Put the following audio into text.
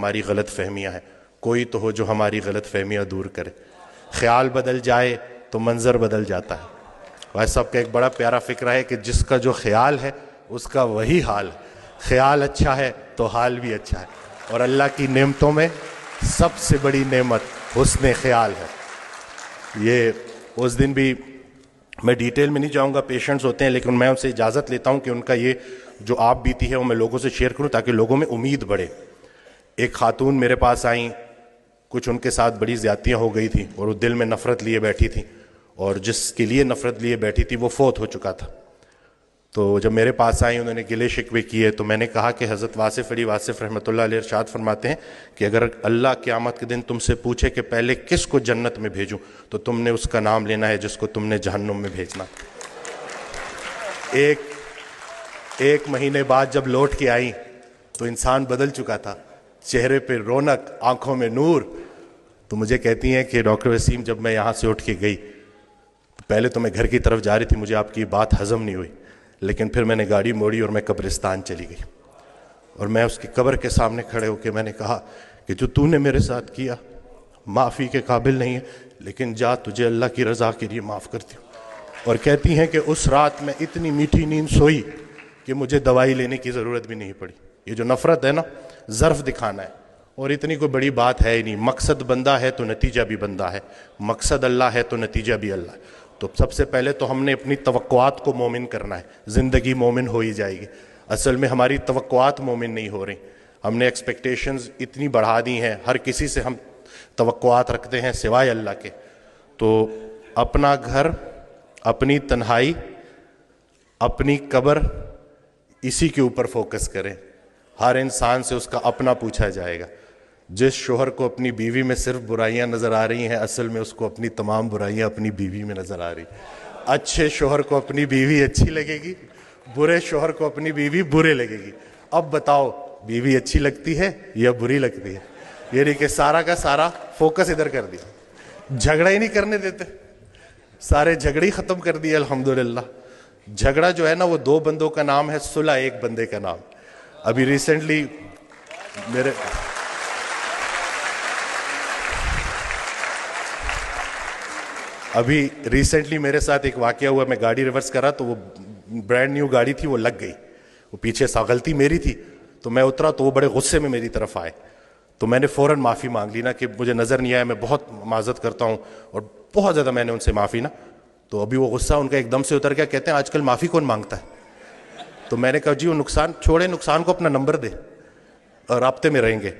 ہماری غلط فہمیاں ہیں، کوئی تو ہو جو ہماری غلط فہمیاں دور کرے۔ خیال بدل جائے تو منظر بدل جاتا ہے۔ بھائی صاحب کا ایک بڑا پیارا فکرہ ہے کہ جس کا جو خیال ہے اس کا وہی حال ہے، خیال اچھا ہے تو حال بھی اچھا ہے، اور اللہ کی نعمتوں میں سب سے بڑی نعمت حسن خیال ہے۔ یہ اس دن بھی میں ڈیٹیل میں نہیں جاؤں گا، پیشنٹس ہوتے ہیں، لیکن میں ان سے اجازت لیتا ہوں کہ ان کا یہ جو آپ بیتی ہے وہ میں لوگوں سے شیئر کروں تاکہ لوگوں میں امید بڑھے۔ ایک خاتون میرے پاس آئیں، کچھ ان کے ساتھ بڑی زیادتیاں ہو گئی تھیں اور وہ دل میں نفرت لیے بیٹھی تھیں، اور جس کے لیے نفرت لیے بیٹھی تھی وہ فوت ہو چکا تھا۔ تو جب میرے پاس آئیں انہوں نے گلے شکوے کیے، تو میں نے کہا کہ حضرت واصف علی واصف رحمۃ اللہ علیہ ارشاد فرماتے ہیں کہ اگر اللہ قیامت کے دن تم سے پوچھے کہ پہلے کس کو جنت میں بھیجوں تو تم نے اس کا نام لینا ہے جس کو تم نے جہنم میں بھیجنا۔ ایک مہینے بعد جب لوٹ کے آئیں تو انسان بدل چکا تھا، چہرے پہ رونق، آنکھوں میں نور۔ تو مجھے کہتی ہیں کہ ڈاکٹر وسیم جب میں یہاں سے اٹھ کے گئی پہلے تو میں گھر کی طرف جا رہی تھی، مجھے آپ کی بات ہضم نہیں ہوئی، لیکن پھر میں نے گاڑی موڑی اور میں قبرستان چلی گئی، اور میں اس کی قبر کے سامنے کھڑے ہو کے میں نے کہا کہ جو تو نے میرے ساتھ کیا معافی کے قابل نہیں ہے، لیکن جا تجھے اللہ کی رضا کے لیے معاف کرتی ہوں۔ اور کہتی ہیں کہ اس رات میں اتنی میٹھی نیند سوئی کہ مجھے دوائی لینے کی ضرورت بھی نہیں پڑی۔ یہ جو نفرت ہے نا، ظرف دکھانا ہے، اور اتنی کوئی بڑی بات ہے ہی نہیں۔ مقصد بندہ ہے تو نتیجہ بھی بندہ ہے، مقصد اللہ ہے تو نتیجہ بھی اللہ ہے۔ تو سب سے پہلے تو ہم نے اپنی توقعات کو مومن کرنا ہے، زندگی مومن ہو ہی جائے گی۔ اصل میں ہماری توقعات مومن نہیں ہو رہی، ہم نے ایکسپیکٹیشنز اتنی بڑھا دی ہیں، ہر کسی سے ہم توقعات رکھتے ہیں سوائے اللہ کے۔ تو اپنا گھر، اپنی تنہائی، اپنی قبر، اسی کے اوپر فوکس کریں۔ ہر انسان سے اس کا اپنا پوچھا جائے گا۔ جس شوہر کو اپنی بیوی میں صرف برائیاں نظر آ رہی ہیں، اصل میں اس کو اپنی تمام برائیاں اپنی بیوی میں نظر آ رہی۔ اچھے شوہر کو اپنی بیوی اچھی لگے گی، برے شوہر کو اپنی بیوی برے لگے گی۔ اب بتاؤ بیوی اچھی لگتی ہے یا بری لگتی ہے؟ یعنی کہ سارا کا سارا فوکس ادھر کر دیا، جھگڑا ہی نہیں کرنے دیتے، سارے جھگڑے ہی ختم کر دیے الحمدللہ۔ جھگڑا جو ہے نا وہ دو بندوں کا نام ہے، صلح ایک بندے کا نام۔ ابھی ریسنٹلی میرے ساتھ ایک واقعہ ہوا، میں گاڑی ریورس کر رہا تو وہ برانڈ نیو گاڑی تھی، وہ لگ گئی، وہ پیچھے سا غلطی میری تھی، تو میں اترا تو وہ بڑے غصے میں میری طرف آئے، تو میں نے فوراً معافی مانگ لی نا کہ مجھے نظر نہیں آیا، میں بہت معذرت کرتا ہوں، اور بہت زیادہ میں نے ان سے معافی نا۔ تو ابھی وہ غصہ ان کا ایک دم سے اتر گیا، کہتے ہیں آج کل معافی کون مانگتا ہے؟ تو میں نے کہا جی وہ نقصان چھوڑے، نقصان کو اپنا نمبر دے اور رابطے میں رہیں گے۔